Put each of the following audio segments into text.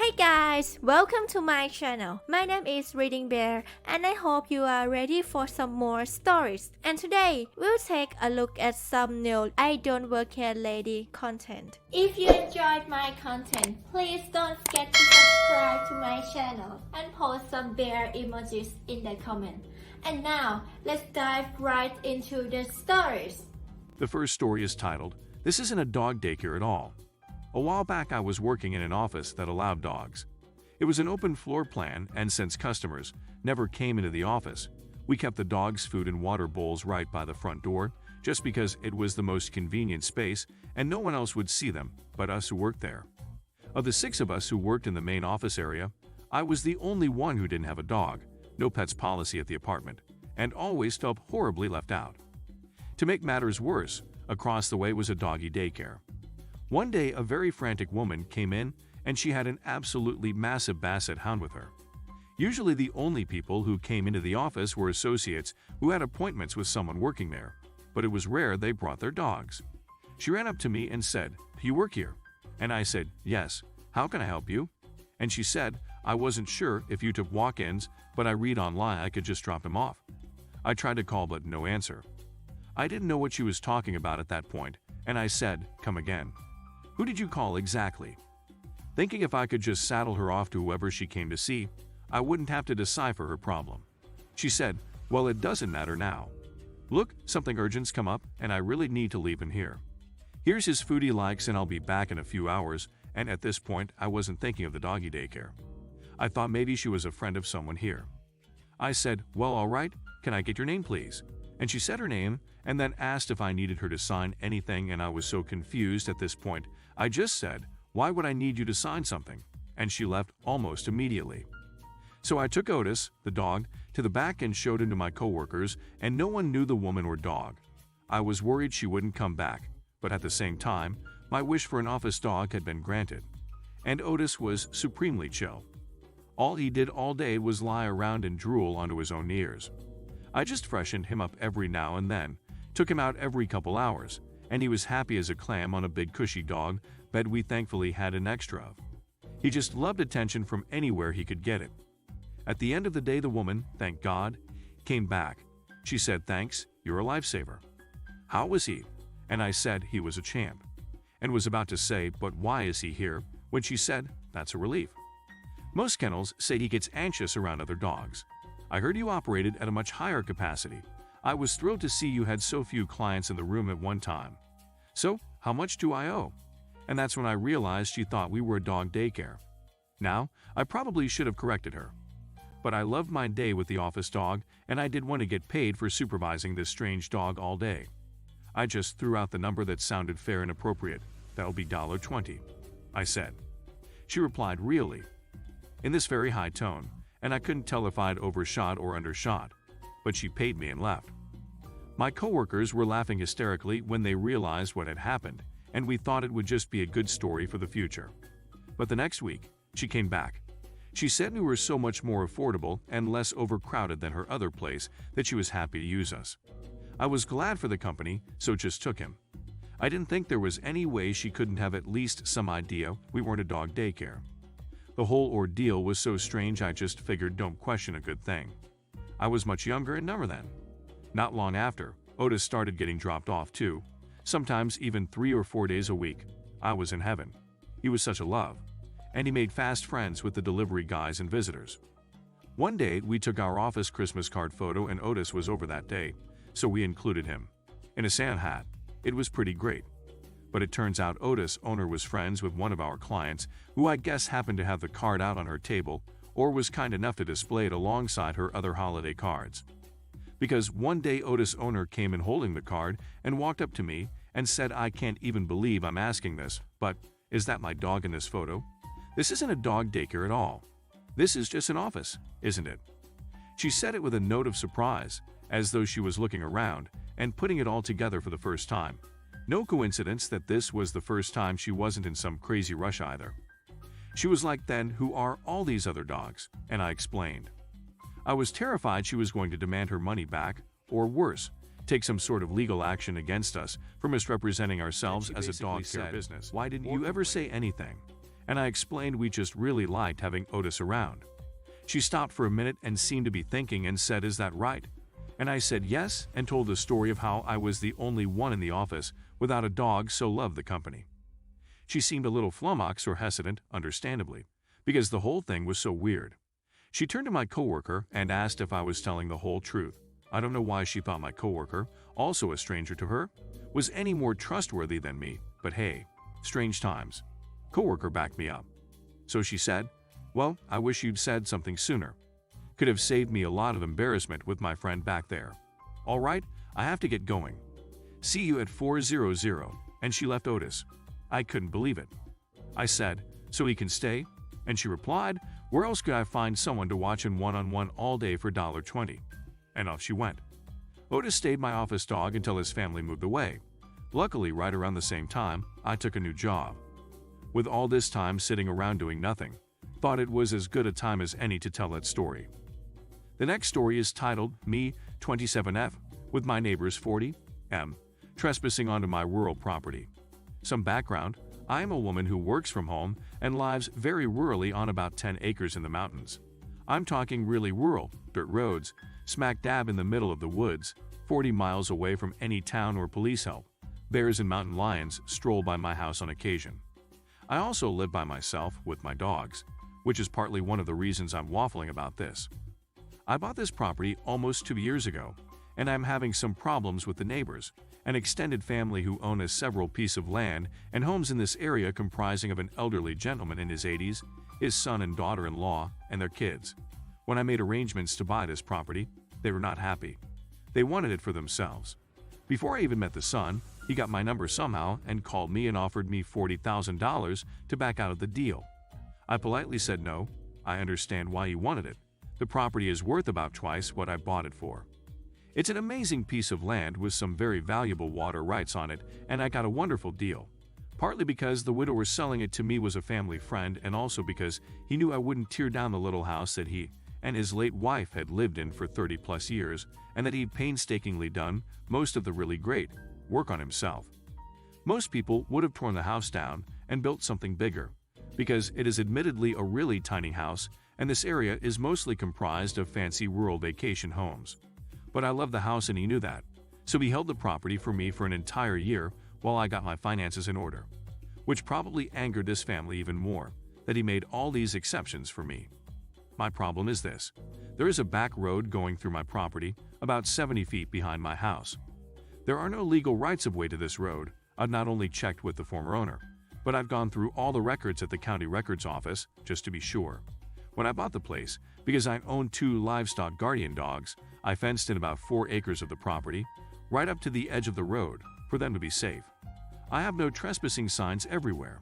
Hi guys, welcome to my channel. My name is ReadingBear and I hope you are ready for some more stories. And today, we'll take a look at some new IDontWorkHereLady content. If you enjoyed my content, please don't forget to subscribe to my channel and post some bear emojis in the comment. And now, let's dive right into the stories. The first story is titled, "This Isn't a Dog Daycare at All." A while back I was working in an office that allowed dogs. It was an open floor plan, and since customers never came into the office, we kept the dogs' food and water bowls right by the front door, just because it was the most convenient space and no one else would see them but us who worked there. Of the 6 of us who worked in the main office area, I was the only one who didn't have a dog, no pets policy at the apartment, and always felt horribly left out. To make matters worse, across the way was a doggy daycare. One day, a very frantic woman came in, and she had an absolutely massive basset hound with her. Usually the only people who came into the office were associates who had appointments with someone working there, but it was rare they brought their dogs. She ran up to me and said, "You work here?" And I said, "Yes. How can I help you?" And she said, "I wasn't sure if you took walk-ins, but I read online I could just drop them off." I tried to call but no answer. I didn't know what she was talking about at that point, and I said, "Come again. Who did you call exactly?" Thinking if I could just saddle her off to whoever she came to see, I wouldn't have to decipher her problem. She said, "Well, it doesn't matter now. Look, something urgent's come up and I really need to leave him here. Here's his food he likes and I'll be back in a few hours." And at this point, I wasn't thinking of the doggy daycare. I thought maybe she was a friend of someone here. I said, "Well, all right, can I get your name, please?" And she said her name and then asked if I needed her to sign anything, and I was so confused at this point, I just said, "Why would I need you to sign something?" And she left almost immediately. So I took Otis, the dog, to the back and showed him to my coworkers, and no one knew the woman or dog. I was worried she wouldn't come back, but at the same time, my wish for an office dog had been granted. And Otis was supremely chill. All he did all day was lie around and drool onto his own ears. I just freshened him up every now and then, took him out every couple hours, and he was happy as a clam on a big cushy dog bed we thankfully had an extra of. He just loved attention from anywhere he could get it. At the end of the day, the woman, thank God, came back. She said, "Thanks, you're a lifesaver." How was he? And I said he was a champ. And was about to say, "But why is he here?" when she said, "That's a relief." Most kennels say he gets anxious around other dogs. I heard you operated at a much higher capacity. I was thrilled to see you had so few clients in the room at one time. So, how much do I owe? And that's when I realized she thought we were a dog daycare. Now, I probably should have corrected her. But I loved my day with the office dog, and I did want to get paid for supervising this strange dog all day. I just threw out the number that sounded fair and appropriate. "That'll be $20, I said. She replied, "Really?" in this very high tone, and I couldn't tell if I'd overshot or undershot, but she paid me and left. My coworkers were laughing hysterically when they realized what had happened, and we thought it would just be a good story for the future. But the next week, she came back. She said we were so much more affordable and less overcrowded than her other place that she was happy to use us. I was glad for the company, so just took him. I didn't think there was any way she couldn't have at least some idea we weren't a dog daycare. The whole ordeal was so strange I just figured don't question a good thing. I was much younger and dumber then. Not long after, Otis started getting dropped off too, sometimes even 3 or 4 days a week. I was in heaven. He was such a love. And he made fast friends with the delivery guys and visitors. One day, we took our office Christmas card photo and Otis was over that day, so we included him. In a Santa hat. It was pretty great. But it turns out Otis' owner was friends with one of our clients, who I guess happened to have the card out on her table, or was kind enough to display it alongside her other holiday cards. Because one day Otis' owner came in holding the card and walked up to me and said, "I can't even believe I'm asking this, but is that my dog in this photo? This isn't a dog daycare at all. This is just an office, isn't it?" She said it with a note of surprise, as though she was looking around and putting it all together for the first time. No coincidence that this was the first time she wasn't in some crazy rush either. She was like, "Then who are all these other dogs?" And I explained. I was terrified she was going to demand her money back, or worse, take some sort of legal action against us for misrepresenting ourselves as a dog care business. "Why didn't you ever say anything?" and I explained we just really liked having Otis around. She stopped for a minute and seemed to be thinking and said, "Is that right?" And I said yes and told the story of how I was the only one in the office without a dog, so loved the company. She seemed a little flummoxed or hesitant, understandably, because the whole thing was so weird. She turned to my coworker and asked if I was telling the whole truth. I don't know why she thought my coworker, also a stranger to her, was any more trustworthy than me, but hey, strange times. Coworker backed me up. So she said, "Well, I wish you'd said something sooner. Could have saved me a lot of embarrassment with my friend back there. All right, I have to get going. See you at 4:00, and she left Otis. I couldn't believe it. I said, "So he can stay?" And she replied, "Where else could I find someone to watch him one-on-one all day for $1.20? And off she went. Otis stayed my office dog until his family moved away. Luckily, right around the same time, I took a new job. With all this time sitting around doing nothing, thought it was as good a time as any to tell that story. The next story is titled, Me, 27F, with my neighbors 40M, trespassing onto my rural property. Some background: I am a woman who works from home and lives very rurally on about 10 acres in the mountains. I'm talking really rural, dirt roads, smack dab in the middle of the woods, 40 miles away from any town or police help. Bears and mountain lions stroll by my house on occasion. I also live by myself with my dogs, which is partly one of the reasons I'm waffling about this. I bought this property almost 2 years ago, and I'm having some problems with the neighbors, an extended family who own a several piece of land and homes in this area comprising of an elderly gentleman in his 80s, his son and daughter-in-law, and their kids. When I made arrangements to buy this property, they were not happy. They wanted it for themselves. Before I even met the son, he got my number somehow and called me and offered me $40,000 to back out of the deal. I politely said no. I understand why he wanted it. The property is worth about twice what I bought it for. It's an amazing piece of land with some very valuable water rights on it, and I got a wonderful deal. Partly because the widower selling it to me was a family friend, and also because he knew I wouldn't tear down the little house that he and his late wife had lived in for 30+ years, and that he'd painstakingly done most of the really great work on himself. Most people would have torn the house down and built something bigger, because it is admittedly a really tiny house, and this area is mostly comprised of fancy rural vacation homes. But I love the house and he knew that, so he held the property for me for an entire year while I got my finances in order, which probably angered this family even more, that he made all these exceptions for me. My problem is this: there is a back road going through my property about 70 feet behind my house. There are no legal rights of way to this road. I've not only checked with the former owner, but I've gone through all the records at the county records office just to be sure. When I bought the place, because I own 2 livestock guardian dogs, I fenced in about 4 acres of the property, right up to the edge of the road, for them to be safe. I have no trespassing signs everywhere.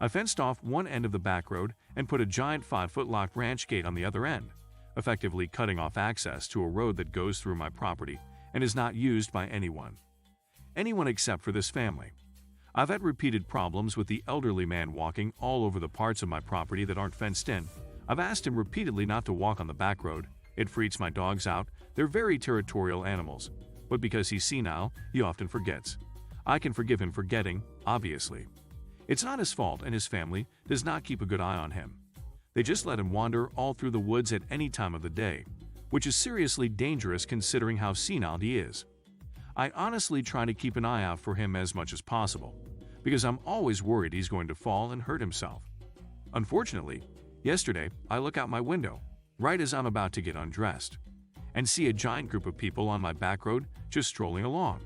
I fenced off one end of the back road and put a giant 5-foot lock ranch gate on the other end, effectively cutting off access to a road that goes through my property and is not used by anyone. Anyone except for this family. I've had repeated problems with the elderly man walking all over the parts of my property that aren't fenced in. I've asked him repeatedly not to walk on the back road. It freaks my dogs out. They're very territorial animals. But because he's senile, he often forgets. I can forgive him forgetting, obviously. It's not his fault, and his family does not keep a good eye on him. They just let him wander all through the woods at any time of the day, which is seriously dangerous considering how senile he is. I honestly try to keep an eye out for him as much as possible, because I'm always worried he's going to fall and hurt himself. Unfortunately, yesterday, I look out my window, right as I'm about to get undressed, and see a giant group of people on my back road just strolling along.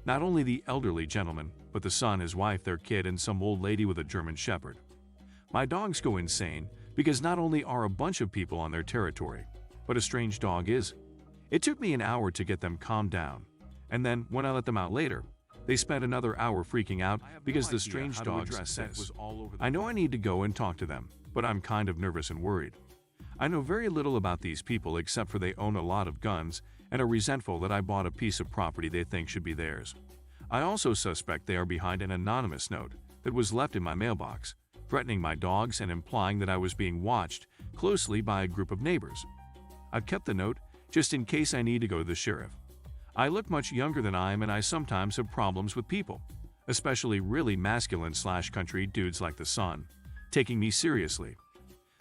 Not only the elderly gentleman, but the son, his wife, their kid, and some old lady with a German shepherd. My dogs go insane because not only are a bunch of people on their territory, but a strange dog is. It took me an hour to get them calmed down, and then when I let them out later, they spent another hour freaking out because the strange dog's scent was all over. I know I need to go and talk to them, but I'm kind of nervous and worried. I know very little about these people except for they own a lot of guns and are resentful that I bought a piece of property they think should be theirs. I also suspect they are behind an anonymous note that was left in my mailbox, threatening my dogs and implying that I was being watched closely by a group of neighbors. I've kept the note just in case I need to go to the sheriff. I look much younger than I am, and I sometimes have problems with people, especially really masculine/country dudes like the son. taking me seriously.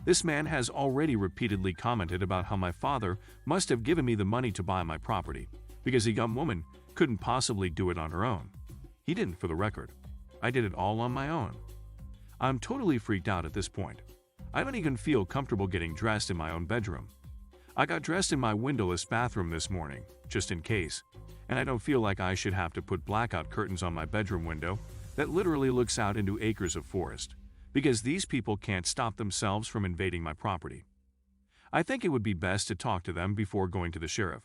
This man has already repeatedly commented about how my father must have given me the money to buy my property, because a young woman couldn't possibly do it on her own. He didn't, for the record. I did it all on my own. I'm totally freaked out at this point. I don't even feel comfortable getting dressed in my own bedroom. I got dressed in my windowless bathroom this morning, just in case, and I don't feel like I should have to put blackout curtains on my bedroom window that literally looks out into acres of forest, because these people can't stop themselves from invading my property. I think it would be best to talk to them before going to the sheriff,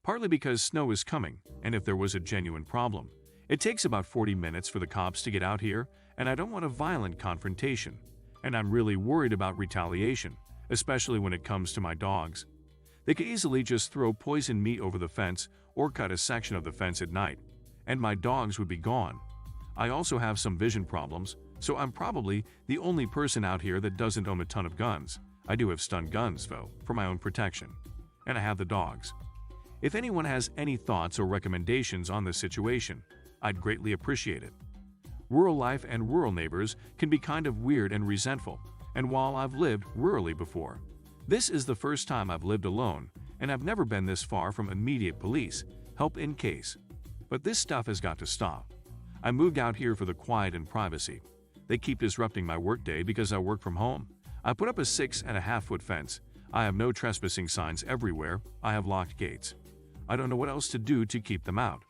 partly because snow is coming, and if there was a genuine problem, it takes about 40 minutes for the cops to get out here, and I don't want a violent confrontation, and I'm really worried about retaliation, especially when it comes to my dogs. They could easily just throw poisoned meat over the fence or cut a section of the fence at night, and my dogs would be gone. I also have some vision problems, so I'm probably the only person out here that doesn't own a ton of guns. I do have stun guns, though, for my own protection. And I have the dogs. If anyone has any thoughts or recommendations on this situation, I'd greatly appreciate it. Rural life and rural neighbors can be kind of weird and resentful, and while I've lived rurally before, this is the first time I've lived alone, and I've never been this far from immediate police help in case. But this stuff has got to stop. I moved out here for the quiet and privacy. They keep disrupting my workday because I work from home. I put up a 6.5-foot fence. I have no trespassing signs everywhere. I have locked gates. I don't know what else to do to keep them out.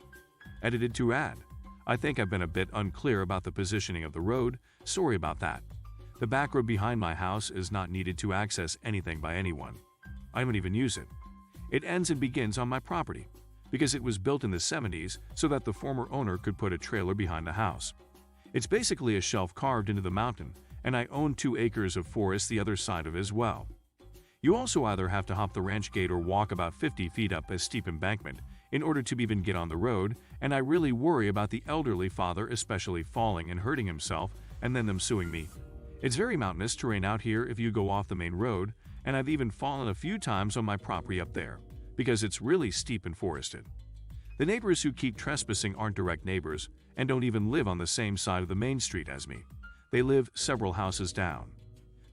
Edited to add. I think I've been a bit unclear about the positioning of the road. Sorry about that. The back road behind my house is not needed to access anything by anyone. I don't even use it. It ends and begins on my property, because it was built in the 70s so that the former owner could put a trailer behind the house. It's basically a shelf carved into the mountain, and I own 2 acres of forest the other side of it as well. You also either have to hop the ranch gate or walk about 50 feet up a steep embankment in order to even get on the road, and I really worry about the elderly father especially falling and hurting himself and then them suing me. It's very mountainous terrain out here if you go off the main road, and I've even fallen a few times on my property up there, because it's really steep and forested. The neighbors who keep trespassing aren't direct neighbors and don't even live on the same side of the main street as me. They live several houses down.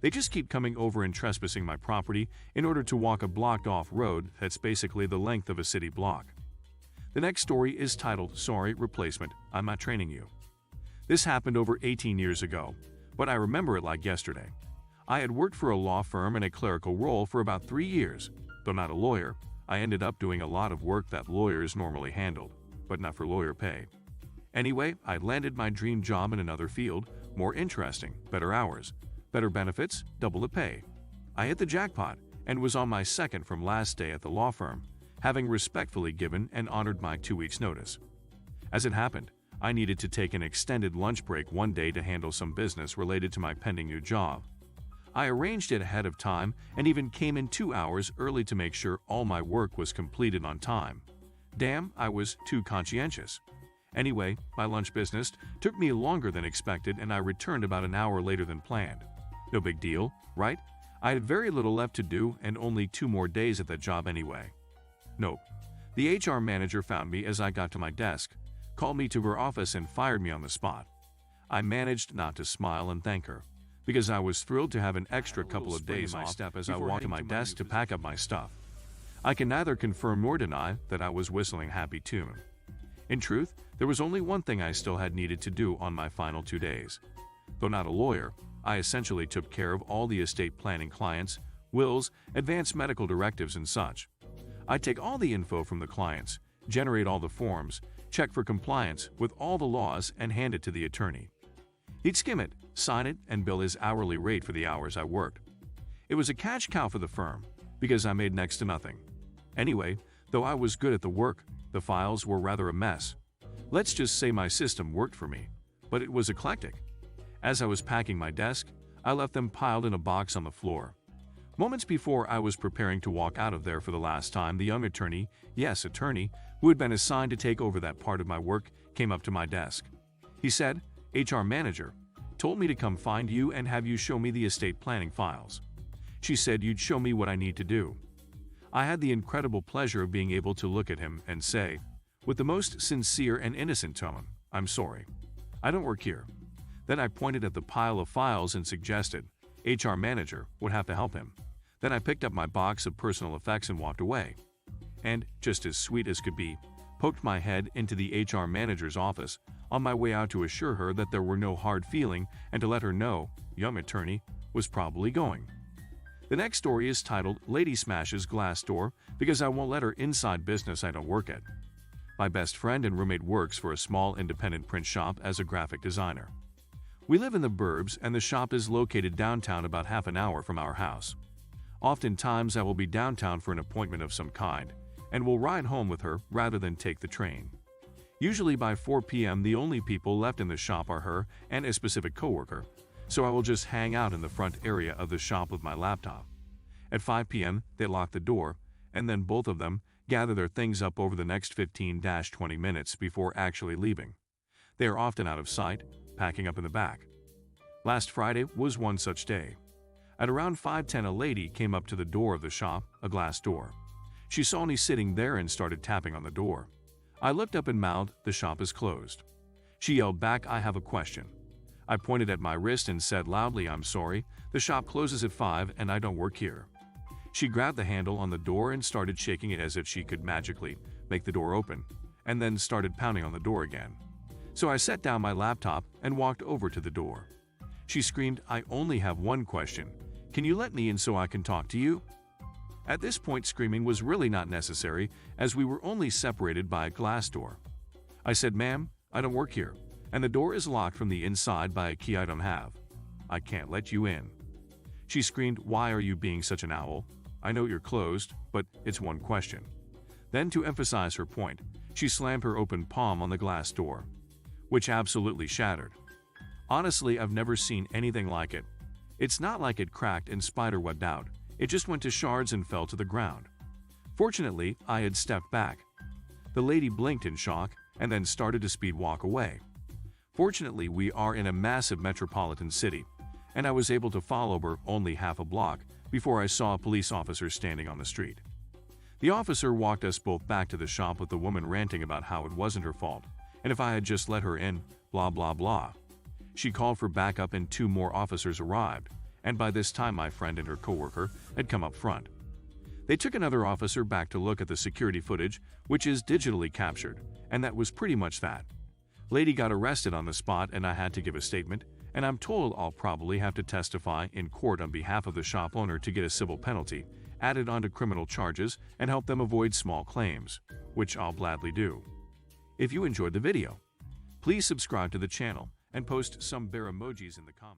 They just keep coming over and trespassing my property in order to walk a blocked-off road that's basically the length of a city block. The next story is titled, "Sorry, Replacement, I'm Not Training You." This happened over 18 years ago, but I remember it like yesterday. I had worked for a law firm in a clerical role for about 3 years. Though not a lawyer, I ended up doing a lot of work that lawyers normally handled, but not for lawyer pay. Anyway, I landed my dream job in another field, more interesting, better hours, better benefits, double the pay. I hit the jackpot and was on my second from last day at the law firm, having respectfully given and honored my 2 weeks' notice. As it happened, I needed to take an extended lunch break one day to handle some business related to my pending new job. I arranged it ahead of time and even came in 2 hours early to make sure all my work was completed on time. Damn, I was too conscientious. Anyway, my lunch business took me longer than expected and I returned about an hour later than planned. No big deal, right? I had very little left to do and only 2 more days at that job anyway. Nope. The HR manager found me as I got to my desk, called me to her office and fired me on the spot. I managed not to smile and thank her, because I was thrilled to have an extra couple of days off step as I walked to my desk to pack up my stuff. I can neither confirm nor deny that I was whistling happy tune. In truth, there was only one thing I still had needed to do on my final 2 days. Though not a lawyer, I essentially took care of all the estate planning clients, wills, advanced medical directives and such. I'd take all the info from the clients, generate all the forms, check for compliance with all the laws and hand it to the attorney. He'd skim it, sign it, and bill his hourly rate for the hours I worked. It was a cash cow for the firm, because I made next to nothing. Anyway, though I was good at the work, the files were rather a mess. Let's just say my system worked for me, but it was eclectic. As I was packing my desk, I left them piled in a box on the floor. Moments before I was preparing to walk out of there for the last time, the young attorney, yes, attorney, who had been assigned to take over that part of my work, came up to my desk. He said, "HR manager told me to come find you and have you show me the estate planning files. She said you'd show me what I need to do." I had the incredible pleasure of being able to look at him and say, with the most sincere and innocent tone, "I'm sorry. I don't work here. Then I pointed at the pile of files and suggested HR manager would have to help him. Then I picked up my box of personal effects and walked away. And, just as sweet as could be, poked my head into the HR manager's office on my way out to assure her that there were no hard feeling and to let her know young attorney was probably going. The next story is titled Lady Smashes Glass Door Because I Won't Let Her Inside Business I Don't Work At. My best friend and roommate works for a small independent print shop as a graphic designer. We live in the burbs and the shop is located downtown about half an hour from our house. Oftentimes I will be downtown for an appointment of some kind and will ride home with her rather than take the train. Usually by 4 p.m. the only people left in the shop are her and a specific coworker, so I will just hang out in the front area of the shop with my laptop. At 5 p.m. they lock the door, and then both of them gather their things up over the next 15-20 minutes before actually leaving. They are often out of sight, packing up in the back. Last Friday was one such day. At around 5:10 a lady came up to the door of the shop, a glass door. She saw me sitting there and started tapping on the door. I looked up and mouthed, "The shop is closed." She yelled back, "I have a question." I pointed at my wrist and said loudly, "I'm sorry, the shop closes at 5 and I don't work here." She grabbed the handle on the door and started shaking it as if she could magically make the door open, and then started pounding on the door again. So I set down my laptop and walked over to the door. She screamed, "I only have one question. Can you let me in so I can talk to you?" At this point, screaming was really not necessary as we were only separated by a glass door. I said, "Ma'am, I don't work here, and the door is locked from the inside by a key I don't have. I can't let you in." She screamed, "Why are you being such an owl? I know you're closed, but it's one question." Then, to emphasize her point, she slammed her open palm on the glass door, which absolutely shattered. Honestly, I've never seen anything like it. It's not like it cracked and spiderwebbed out. It just went to shards and fell to the ground. Fortunately, I had stepped back. The lady blinked in shock and then started to speed walk away. Fortunately, we are in a massive metropolitan city, and I was able to follow her only half a block before I saw a police officer standing on the street. The officer walked us both back to the shop with the woman ranting about how it wasn't her fault, and if I had just let her in, blah blah blah. She called for backup and 2 more officers arrived, and by this time my friend and her coworker had come up front. They took another officer back to look at the security footage, which is digitally captured, and that was pretty much that. Lady got arrested on the spot and I had to give a statement, and I'm told I'll probably have to testify in court on behalf of the shop owner to get a civil penalty added onto criminal charges and help them avoid small claims, which I'll gladly do. If you enjoyed the video, please subscribe to the channel and post some bear emojis in the comments.